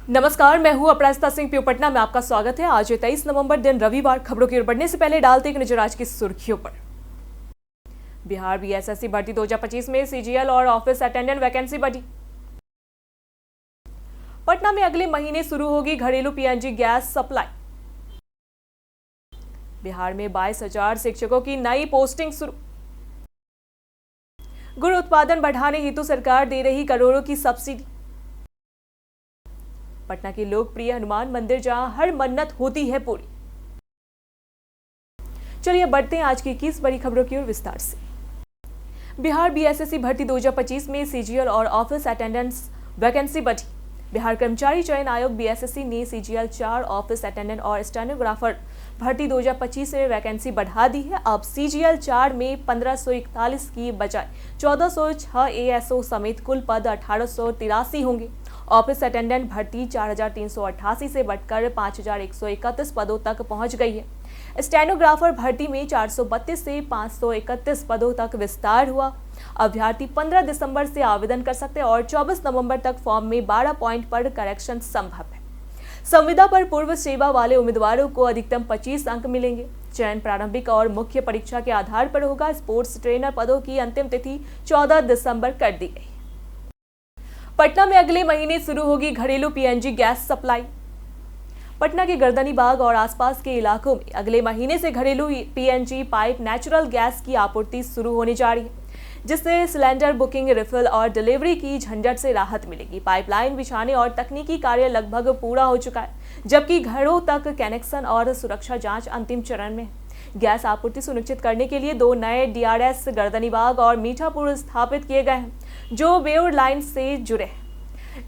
नमस्कार, मैं हूं अपराजिता सिंह। पीओ पटना में आपका स्वागत है। आज 23 नवंबर दिन रविवार। खबरों की ओर बढ़ने से पहले डालते एक नजर आज की सुर्खियों पर। बिहार बीएसएससी भर्ती 2025 में सीजीएल और ऑफिस अटेंडेंट वैकेंसी बढ़ी। पटना में अगले महीने शुरू होगी घरेलू पीएनजी गैस सप्लाई। बिहार में 22,000 शिक्षकों की नई पोस्टिंग शुरू। गुड़ उत्पादन बढ़ाने हेतु सरकार दे रही करोड़ों की सब्सिडी। पटना के लोकप्रिय हनुमान मंदिर जहां हर मन्नत होती है पूरी। चलिए बढ़ते हैं आज की 21 बड़ी खबरों की ओर विस्तार से। बिहार बीएसएससी भर्ती 2025 में सीजीएल और ऑफिस अटेंडेंट्स वैकेंसी बढ़ी। बिहार कर्मचारी चयन आयोग बीएसएससी ने सीजीएल 4 ऑफिस अटेंडेंट और स्टेनोग्राफर भर्ती 2025 में वैकेंसी बढ़ा दी है। अब सीजीएल 4 में 1541 की बजाय 1406 एएसओ समेत कुल पद 1883 होंगे। ऑफिस अटेंडेंट भर्ती 4388 से बढ़कर 5131 पदों तक पहुंच गई है। स्टेनोग्राफर भर्ती में 432 से 531 पदों तक विस्तार हुआ। अभ्यर्थी 15 दिसंबर से आवेदन कर सकते हैं और 24 नवंबर तक फॉर्म में 12 पॉइंट पर करेक्शन संभव है। संविदा पर पूर्व सेवा वाले उम्मीदवारों को अधिकतम 25 अंक मिलेंगे। चयन प्रारंभिक और मुख्य परीक्षा के आधार पर होगा। स्पोर्ट्स ट्रेनर पदों की अंतिम तिथि 14 दिसंबर कर दी गई। पटना में अगले महीने शुरू होगी घरेलू पीएनजी गैस सप्लाई। पटना के गर्दनीबाग और आसपास के इलाकों में अगले महीने से घरेलू पीएनजी पाइप नेचुरल गैस की आपूर्ति शुरू होने जा रही है, जिससे सिलेंडर बुकिंग, रिफिल और डिलीवरी की झंझट से राहत मिलेगी। पाइपलाइन बिछाने और तकनीकी कार्य लगभग पूरा हो चुका है, जबकि घरों तक कनेक्शन और सुरक्षा जांच अंतिम चरण में है। गैस आपूर्ति सुनिश्चित करने के लिए 2 नए डीआरएस गर्दनीबाग और मीठापुर स्थापित किए गए हैं, जो बेउर लाइन से जुड़े हैं।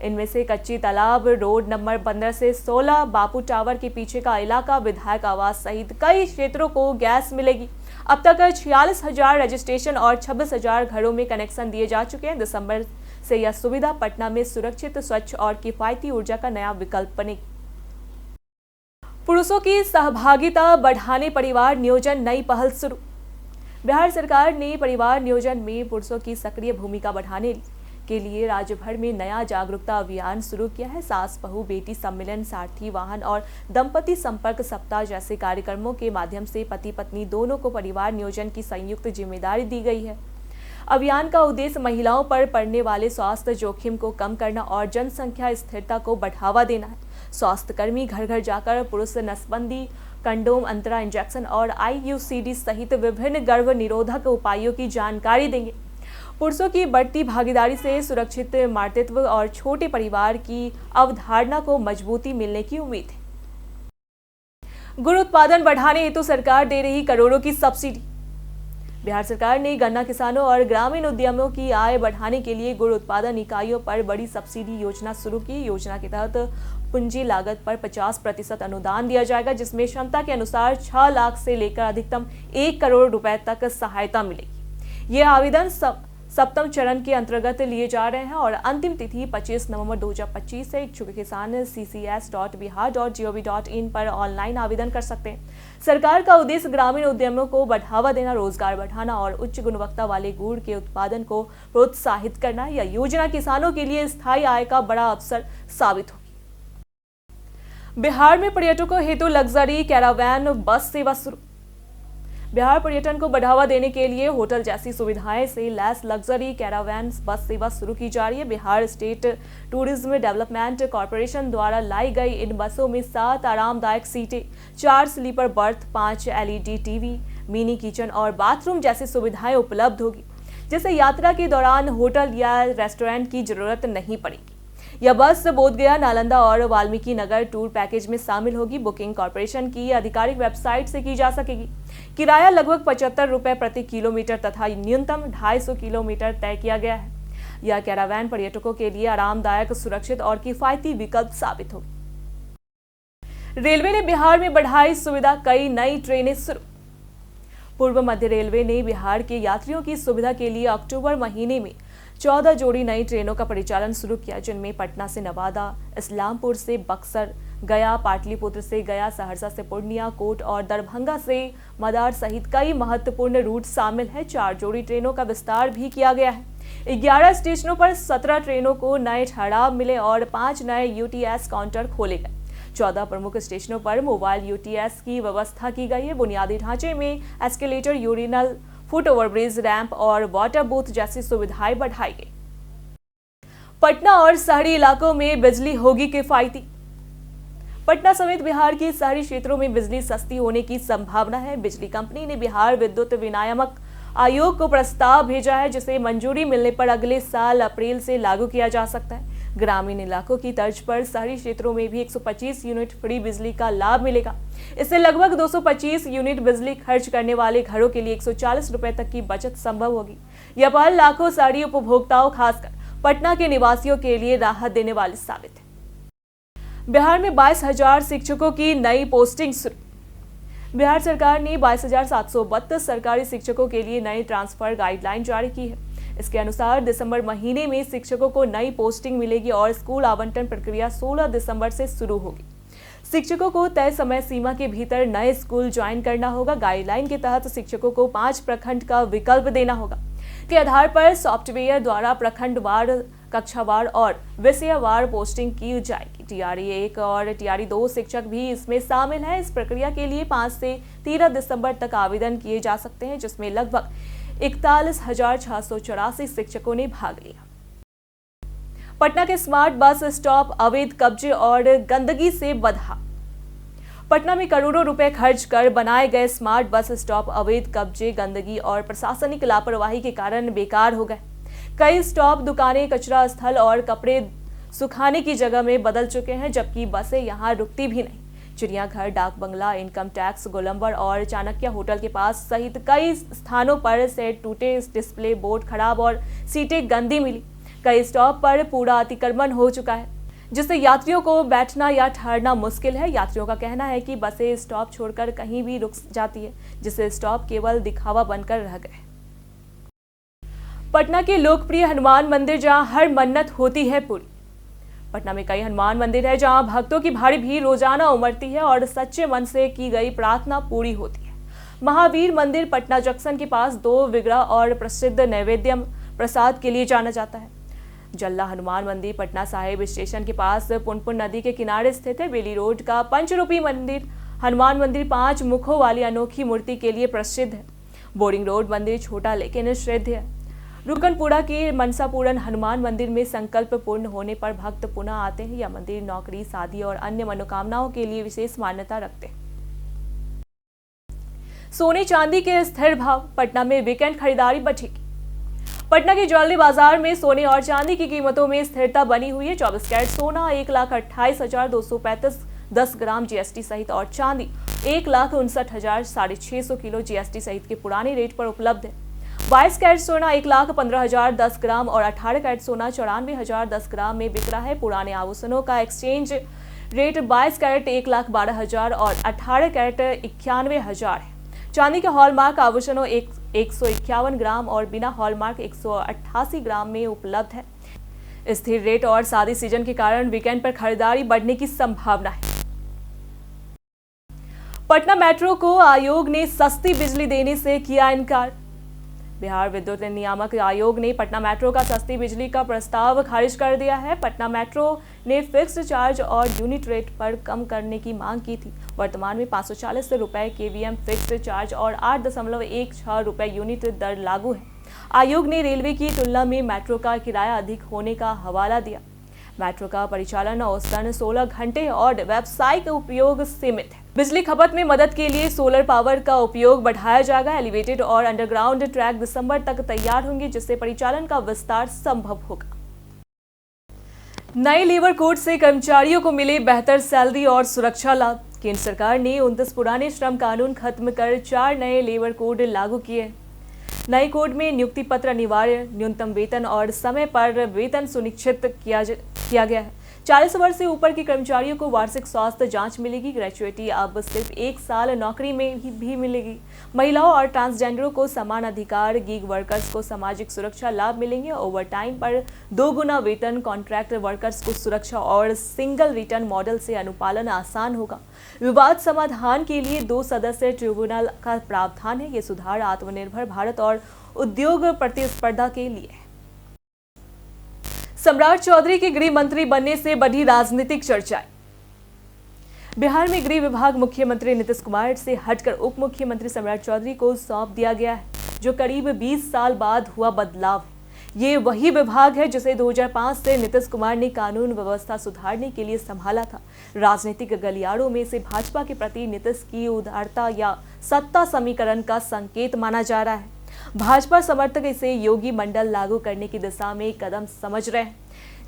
इनमें से कच्ची तालाब रोड नंबर 15 से 16, बापू टावर के पीछे का इलाका, विधायक आवास सहित कई क्षेत्रों को गैस मिलेगी। अब तक 46,000 रजिस्ट्रेशन और 26,000 घरों में कनेक्शन दिए जा चुके हैं। दिसंबर से यह सुविधा पटना में सुरक्षित, स्वच्छ और किफायती ऊर्जा का नया विकल्प बनेगी। पुरुषों की सहभागिता बढ़ाने परिवार नियोजन नई पहल शुरू। बिहार सरकार ने परिवार नियोजन में पुरुषों की सक्रिय भूमिका बढ़ाने के लिए राज्य भर में नया जागरूकता अभियान शुरू किया है। सास बहू बेटी सम्मेलन, सारथी वाहन और दंपति संपर्क सप्ताह जैसे कार्यक्रमों के माध्यम से पति पत्नी दोनों को परिवार नियोजन की संयुक्त जिम्मेदारी दी गई है। अभियान का उद्देश्य महिलाओं पर पड़ने वाले स्वास्थ्य जोखिम को कम करना और जनसंख्या स्थिरता को बढ़ावा देना है। स्वास्थ्य कर्मी घर घर जाकर पुरुष नसबंदी, कंडोम, अंतरा इंजेक्शन और आईयूसीडी सहित विभिन्न गर्भ निरोधक उपायों की जानकारी देंगे। पुरुषों की बढ़ती भागीदारी से सुरक्षित मातृत्व और छोटे परिवार की अवधारणा को मजबूती मिलने की उम्मीद है। गुड़ उत्पादन बढ़ाने हेतु सरकार दे रही करोड़ों की सब्सिडी। बिहार सरकार ने गन्ना किसानों और ग्रामीण उद्यमियों की आय बढ़ाने के लिए गुड़ उत्पादन इकाइयों पर बड़ी सब्सिडी योजना शुरू की। योजना के तहत पूंजी लागत पर 50% अनुदान दिया जाएगा, जिसमें क्षमता के अनुसार 6 लाख से लेकर अधिकतम 1 करोड़ रुपए तक सहायता मिलेगी। ये आवेदन सप्तम चरण के अंतर्गत लिए जा रहे हैं और अंतिम तिथि 25 नवंबर 2025 से इच्छुक किसान ccs.bihar.gov.in पर ऑनलाइन आवेदन कर सकते हैं। सरकार का उद्देश्य ग्रामीण उद्यमों को बढ़ावा देना, रोजगार बढ़ाना और उच्च गुणवत्ता वाले गुड़ के उत्पादन को प्रोत्साहित करना है। यह योजना किसानों के लिए स्थायी आय का बड़ा अवसर साबित होगी। बिहार में पर्यटकों हेतु लग्जरी कैरावैन बस सेवा शुरू। बिहार पर्यटन को बढ़ावा देने के लिए होटल जैसी सुविधाएं से लैस लग्जरी कैरावैन बस सेवा शुरू की जा रही है। Bihar state tourism development corporation द्वारा लाई गई इन बसों में 7 आरामदायक सीटें, 4 sleeper berth, 5 LED TV, mini kitchen और बाथरूम जैसी सुविधाएं उपलब्ध होगी, जिससे यात्रा के दौरान होटल या रेस्टोरेंट की जरूरत नहीं पड़ेगी। यह बस बोधगया, नालंदा और वाल्मीकि नगर टूर पैकेज में शामिल होगी। बुकिंग कॉर्पोरेशन की आधिकारिक वेबसाइट से की जा सकेगी। किराया लगभग 75 रुपए प्रति किलोमीटर तथा न्यूनतम 250 किलोमीटर तय किया गया है। यह कैरावैन पर्यटकों के लिए आरामदायक, सुरक्षित और किफायती विकल्प साबित होगी। रेलवे ने बिहार में बढ़ाई सुविधा, कई नई ट्रेनें शुरू। पूर्व मध्य रेलवे ने बिहार के यात्रियों की सुविधा के लिए अक्टूबर महीने में 14 जोड़ी नई ट्रेनों का परिचालन शुरू किया, जिनमें पटना से नवादा, इस्लामपुर से बक्सर, गया, पाटलिपुत्र से गया, सहरसा से पूर्णिया, कोट और दरभंगा से मदार सहित कई महत्वपूर्ण रूट शामिल है। 4 जोड़ी ट्रेनों का विस्तार भी किया गया है। 11 स्टेशनों पर 17 ट्रेनों को नए ठहराव मिले और 5 नए यूटीएस काउंटर खोले गए। 14 प्रमुख स्टेशनों पर मोबाइल यूटीएस की व्यवस्था की गई है। बुनियादी ढांचे में escalator, urinal, foot overbridge, ramp और वाटर बूथ जैसी सुविधाएं बढ़ाई गई। पटना और शहरी इलाकों में बिजली होगी किफायती। पटना समेत बिहार के शहरी क्षेत्रों में बिजली सस्ती होने की संभावना है। बिजली कंपनी ने बिहार विद्युत विनियामक आयोग को प्रस्ताव भेजा है, जिसे मंजूरी मिलने पर अगले साल अप्रैल से लागू किया जा सकता है। ग्रामीण इलाकों की तर्ज पर शहरी क्षेत्रों में भी 125 यूनिट फ्री बिजली का लाभ मिलेगा। इससे लगभग 225 यूनिट बिजली खर्च करने वाले घरों के लिए 140 रुपए तक की बचत संभव होगी। यह पहल लाखों शहरी उपभोक्ताओं, खासकर पटना के निवासियों के लिए राहत देने वाली साबित है। बिहार में 22,000 शिक्षकों की नई पोस्टिंग शुरू। बिहार सरकार ने 22,732 सरकारी शिक्षकों के लिए नई ट्रांसफर गाइडलाइन जारी की है। इसके अनुसार दिसंबर महीने में शिक्षकों को नई पोस्टिंग मिलेगी और स्कूल आवंटन प्रक्रिया 16 दिसंबर से शुरू होगी। शिक्षकों को तय समय सीमा के भीतर नए स्कूल ज्वाइन करना होगा। गाइडलाइन के तहत शिक्षकों को 5 प्रखंड का विकल्प देना होगा। के आधार पर सॉफ्टवेयर द्वारा प्रखंडवार, कक्षावार और विषयवार पोस्टिंग की जाएगी। टीआरई 1 और टीआरई 2 शिक्षक भी इसमें शामिल हैं। इस प्रक्रिया के लिए 5 से 13 दिसंबर तक आवेदन किए जा सकते हैं, जिसमें लगभग 41,684 शिक्षकों ने भाग लिया। पटना के स्मार्ट बस स्टॉप अवैध कब्जे और गंदगी से बदहा। पटना में करोड़ों रुपए खर्च कर बनाए गए स्मार्ट बस स्टॉप अवैध कब्जे, गंदगी और प्रशासनिक लापरवाही के कारण बेकार हो गए। कई स्टॉप दुकानें कचरा स्थल और कपड़े सुखाने की जगह में बदल चुके हैं, जबकि बसें यहां रुकती भी नहीं। चिड़ियाघर, डाक बंगला, इनकम टैक्स, गोलंबर और चाणक्य होटल के पास सहित कई स्थानों पर सेट टूटे, डिस्प्ले बोर्ड खराब और सीटें गंदी मिली। कई स्टॉप पर पूरा अतिक्रमण हो चुका है, जिससे यात्रियों को बैठना या ठहरना मुश्किल है। यात्रियों का कहना है कि बसें स्टॉप छोड़कर कहीं भी रुक जाती है, जिससे स्टॉप केवल दिखावा बनकर रह गए। पटना के लोकप्रिय हनुमान मंदिर, जहां हर मन्नत होती है पूरी। पटना में कई हनुमान मंदिर है, जहां भक्तों की भारी भीड़ रोजाना उमड़ती है और सच्चे मन से की गई प्रार्थना पूरी होती है। महावीर मंदिर पटना जंक्शन के पास 2 विग्रह और प्रसिद्ध नैवेद्यम प्रसाद के लिए जाना जाता है। जल्ला हनुमान मंदिर पटना साहिब स्टेशन के पास पुनपुन नदी के किनारे स्थित है। बेली रोड का पंचरूपी मंदिर हनुमान मंदिर 5 मुखों वाली अनोखी मूर्ति के लिए प्रसिद्ध है। बोरिंग रोड मंदिर छोटा लेकिन श्रद्ध है। रुकनपुरा के मनसापूरन हनुमान मंदिर में संकल्प पूर्ण होने पर भक्त पुनः आते हैं। यह मंदिर नौकरी, शादी और अन्य मनोकामनाओं के लिए विशेष मान्यता रखते हैं। सोने चांदी के स्थिर भाव, पटना में वीकेंड खरीदारी बढ़ेगी। पटना के ज्वेलरी बाजार में सोने और चांदी की कीमतों में स्थिरता बनी हुई है। 24 कैरेट सोना 1,28,235 10 ग्राम जीएसटी सहित और चांदी 1,59,650 किलो जीएसटी सहित के पुराने रेट पर उपलब्ध है। 22 कैरेट सोना 1,15,000 10 ग्राम और 18 कैरेट सोना 94,000 10 ग्राम में बिक रहा है। पुराने आभूषणों का एक्सचेंज रेट 22 कैरेट 1,12,000 और 18 कैरेट 91,000 है। चांदी के हॉलमार्क आभूषणों 151 ग्राम और बिना हॉलमार्क 188 ग्राम में उपलब्ध है। स्थिर रेट और शादी सीजन के कारण वीकेंड पर खरीदारी बढ़ने की संभावना है। पटना मेट्रो को आयोग ने सस्ती बिजली देने से किया इनकार। बिहार विद्युत नियामक आयोग ने पटना मेट्रो का सस्ती बिजली का प्रस्ताव खारिज कर दिया है। पटना मेट्रो ने फिक्स्ड चार्ज और यूनिट रेट पर कम करने की मांग की थी। वर्तमान में 540 रुपए केवीएम फिक्स्ड चार्ज और 8.16 रुपए यूनिट दर लागू है। आयोग ने रेलवे की तुलना में मेट्रो का किराया अधिक होने का हवाला दिया। मेट्रो का परिचालन औसतन 16 घंटे और व्यावसायिक उपयोग सीमित है। बिजली खपत में मदद के लिए सोलर पावर का उपयोग बढ़ाया जाएगा। एलिवेटेड और अंडरग्राउंड ट्रैक दिसंबर तक तैयार होंगे, जिससे परिचालन का विस्तार संभव होगा। नए लेबर कोड से कर्मचारियों को मिले बेहतर सैलरी और सुरक्षा लाभ। केंद्र सरकार ने 29 पुराने श्रम कानून खत्म कर 4 नए लेबर कोड लागू किए। नए कोड में नियुक्ति पत्र अनिवार्य, न्यूनतम वेतन और समय पर वेतन सुनिश्चित किया गया है। 40 वर्ष से ऊपर के कर्मचारियों को वार्षिक स्वास्थ्य जांच मिलेगी। ग्रेचुइटी अब सिर्फ 1 साल नौकरी में भी मिलेगी। महिलाओं और ट्रांसजेंडरों को समान अधिकार, गिग वर्कर्स को सामाजिक सुरक्षा लाभ मिलेंगे। ओवर टाइम पर 2 गुना वेतन, कॉन्ट्रैक्ट वर्कर्स को सुरक्षा और सिंगल रिटर्न मॉडल से अनुपालन आसान होगा। विवाद समाधान के लिए 2 सदस्यीय ट्रिब्यूनल का प्रावधान है। ये सुधार आत्मनिर्भर भारत और उद्योग प्रतिस्पर्धा के लिए है। सम्राट चौधरी के गृह मंत्री बनने से बढ़ी राजनीतिक चर्चाएं। बिहार में गृह विभाग मुख्यमंत्री नीतीश कुमार से हटकर उप मुख्यमंत्री सम्राट चौधरी को सौंप दिया गया है, जो करीब 20 साल बाद हुआ बदलाव है। ये वही विभाग है जिसे 2005 से नीतीश कुमार ने कानून व्यवस्था सुधारने के लिए संभाला था। राजनीतिक गलियारों में से भाजपा के प्रति नीतीश की उदारता या सत्ता समीकरण का संकेत माना जा रहा है। भाजपा समर्थक इसे योगी मंडल लागू करने की दिशा में कदम समझ रहे हैं,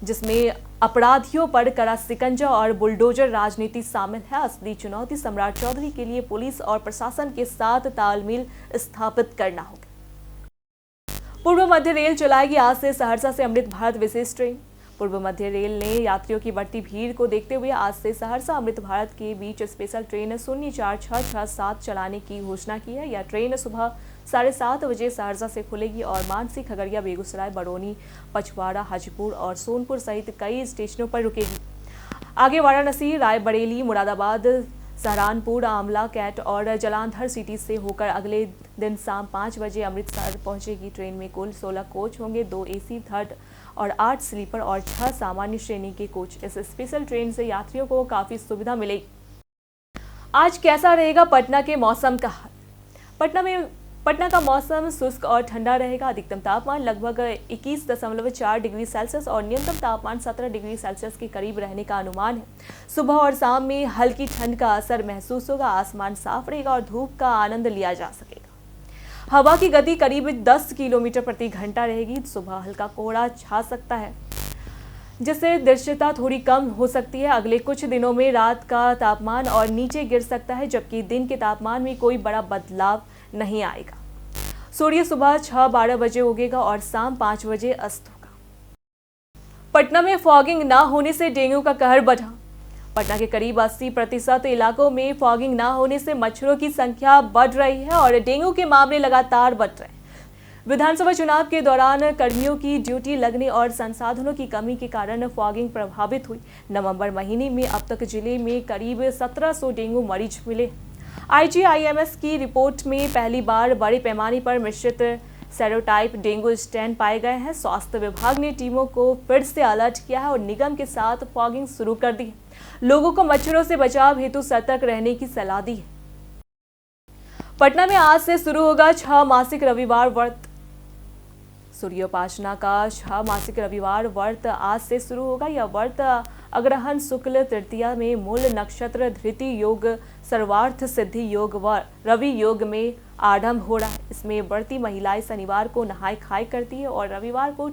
जिसमें अपराधियों पर कड़ा सिकंजा और बुलडोजर राजनीति शामिल है। असली चुनौती सम्राट चौधरी के लिए पुलिस और प्रशासन के साथ तालमेल स्थापित करना होगा। पूर्व मध्य रेल चलाएगी आज से सहरसा से अमृत भारत विशेष ट्रेन। पूर्व मध्य रेल ने यात्रियों की बढ़ती भीड़ को देखते हुए आज से सहरसा अमृत भारत के बीच स्पेशल ट्रेन 04667 चलाने की घोषणा की है। यह ट्रेन सुबह 7:30 बजे सहरसा से खुलेगी और मानसी, खगड़िया, बेगूसराय, बरौनी, पचवाड़ा, हाजीपुर और सोनपुर सहित कई स्टेशनों पर रुकेगी। आगे वाराणसी, रायबरेली, मुरादाबाद, सहारनपुर, आमला, कैट और जालंधर सिटी से होकर अगले दिन शाम 5 बजे अमृतसर पहुंचेगी। ट्रेन में कुल 16 कोच होंगे, 2 AC थर्ड और 8 स्लीपर और 6 सामान्य श्रेणी के कोच। इस स्पेशल ट्रेन से यात्रियों को काफी सुविधा मिलेगी। आज कैसा रहेगा पटना के मौसम का हाल? पटना का मौसम शुष्क और ठंडा रहेगा। अधिकतम तापमान लगभग 21.4 डिग्री सेल्सियस और न्यूनतम तापमान 17 डिग्री सेल्सियस के करीब रहने का अनुमान है। सुबह और शाम में हल्की ठंड का असर महसूस होगा। आसमान साफ रहेगा और धूप का आनंद लिया जा सकेगा। हवा की गति करीब 10 किलोमीटर प्रति घंटा रहेगी। सुबह हल्का कोहरा छा सकता है, जिससे दृश्यता थोड़ी कम हो सकती है। अगले कुछ दिनों में रात का तापमान और नीचे गिर सकता है, जबकि दिन के तापमान में कोई बड़ा बदलाव नहीं आएगा। सूर्य सुबह 6:12 बजे उगेगा और शाम 5 बजे अस्त होगा। पटना में फॉगिंग न होने से डेंगू का कहर बढ़ा। पटना के करीब 80% इलाकों में फॉगिंग न होने से मच्छरों की संख्या बढ़ रही है और डेंगू के मामले लगातार बढ़ रहे हैं। विधानसभा चुनाव के दौरान कर्मियों की ड्यूटी लगने और संसाधनों की कमी के कारण फॉगिंग प्रभावित हुई। नवंबर महीने में अब तक जिले में करीब 1700 डेंगू मरीज मिले। IGIMS की रिपोर्ट में पहली बार बड़े पैमाने पर मिश्रित सेरोटाइप डेंगू स्ट्रेन पाए गए हैं। स्वास्थ्य विभाग ने टीमों को फिर से अलर्ट किया है और निगम के साथ फॉगिंग शुरू कर दी है। लोगों को मच्छरों से बचाव हेतु सतर्क रहने की सलाह दी है। पटना में आज से शुरू होगा 6 मासिक रविवार व्रत। सूर्योपासना का 6 मासिक रविवार व्रत आज से शुरू होगा। यह व्रत अग्रहण शुक्ल तृतीया में मूल नक्षत्र धृति योग, सर्वार्थ सिद्धि योग व रवि योग में आरंभ हो रहा है। इसमें व्रती महिलाएं शनिवार को नहाय खाय करती है और रविवार को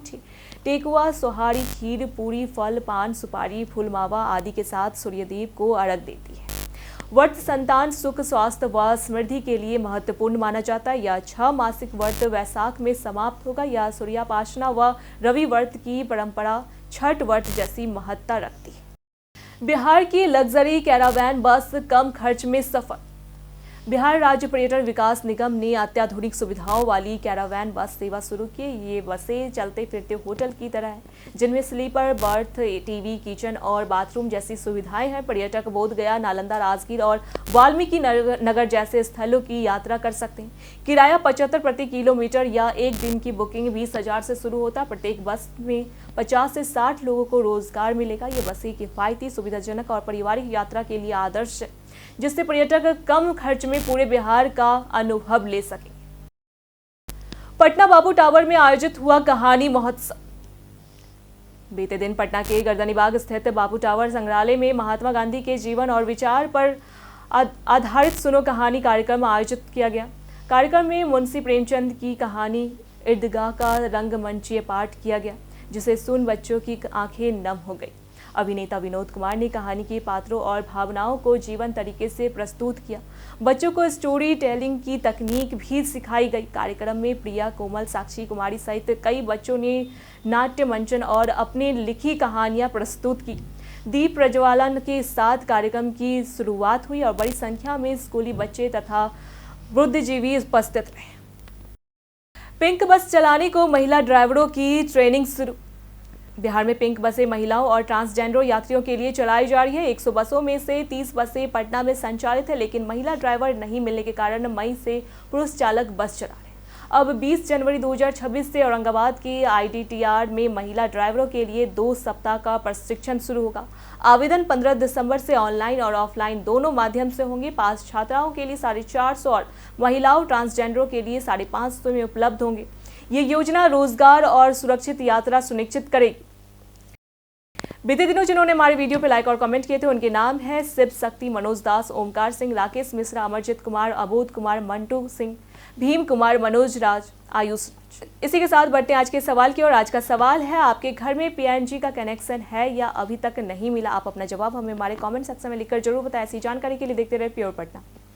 टेकुआ, सोहारी, खीर, पूरी, फल, पान, सुपारी, फूलमावा आदि के साथ सूर्यदेव को अर्घ्य देती है। व्रत संतान, सुख, स्वास्थ्य व समृद्धि के लिए महत्वपूर्ण माना जाता है। यह 6 मासिक व्रत वैशाख में समाप्त होगा। यह सूर्योपासना व रवि व्रत की परंपरा छठ व्रत जैसी महत्ता रखती है। बिहार की लग्जरी कैरावैन बस कम खर्च में सफर। बिहार राज्य पर्यटन विकास निगम ने अत्याधुनिक सुविधाओं वाली कैरावैन बस सेवा शुरू की। ये बसें चलते फिरते होटल की तरह है, जिनमें स्लीपर बर्थ, टीवी, किचन और बाथरूम जैसी सुविधाएं हैं। पर्यटक बोधगया, नालंदा, राजगीर और वाल्मीकि नगर जैसे स्थलों की यात्रा कर सकते हैं। किराया 75 प्रति किलोमीटर या एक दिन की बुकिंग 20,000 से शुरू होता है। प्रत्येक बस में 50 से 60 लोगों को रोजगार मिलेगा। ये बसें किफायती, सुविधाजनक और पारिवारिक यात्रा के लिए आदर्श है, जिससे पर्यटक कम खर्च में पूरे बिहार का अनुभव ले सके। पटना बापू टावर में आयोजित हुआ कहानी महोत्सव। बीते दिन पटना के गर्दनीबाग स्थित बापू टावर संग्रहालय में महात्मा गांधी के जीवन और विचार पर आधारित सुनो कहानी कार्यक्रम आयोजित किया गया। कार्यक्रम में मुंशी प्रेमचंद की कहानी ईदगाह का रंगमंचीय पाठ किया गया, जिसे सुन बच्चों की आंखें नम हो गई। अभिनेता विनोद कुमार ने कहानी के पात्रों और भावनाओं को जीवन तरीके से प्रस्तुत किया। बच्चों को स्टोरी टेलिंग की तकनीक भी सिखाई गई। कार्यक्रम में प्रिया, कोमल, साक्षी कुमारी सहित कई बच्चों ने नाट्य मंचन और अपने लिखी कहानियां प्रस्तुत की। दीप प्रज्वलन के साथ कार्यक्रम की शुरुआत हुई और बड़ी संख्या में स्कूली बच्चे तथा बुद्धिजीवी उपस्थित रहे। पिंक बस चलाने को महिला ड्राइवरों की ट्रेनिंग शुरू। बिहार में पिंक बसें महिलाओं और ट्रांसजेंडर यात्रियों के लिए चलाई जा रही है। 100 बसों में से 30 बसें पटना में संचालित है, लेकिन महिला ड्राइवर नहीं मिलने के कारण मई से पुरुष चालक बस चला रहे हैं। अब 20 जनवरी 2026 से औरंगाबाद के IDTR में महिला ड्राइवरों के लिए 2 सप्ताह का प्रशिक्षण शुरू होगा। आवेदन 15 दिसंबर से ऑनलाइन और ऑफलाइन दोनों माध्यम से होंगे। पास छात्राओं के लिए 450 और महिलाओं ट्रांसजेंडरों के लिए 550 में उपलब्ध होंगे। ये योजना रोजगार और सुरक्षित यात्रा सुनिश्चित करेगी। बीते दिनों जिन्होंने हमारे वीडियो पे लाइक और कमेंट किए थे उनके नाम है शिव शक्ति, मनोज दास, ओमकार सिंह, राकेश मिश्रा, अमरजीत कुमार, अबोध कुमार, मंटू सिंह, भीम कुमार, मनोज राज, आयुष। इसी के साथ बढ़ते हैं आज के सवाल की और आज का सवाल है, आपके घर में PNG का कनेक्शन है या अभी तक नहीं मिला? आप अपना जवाब हमें हमारे कमेंट सेक्शन में लिखकर जरूर बताएं। ऐसी जानकारी के लिए देखते रहे प्योर पटना।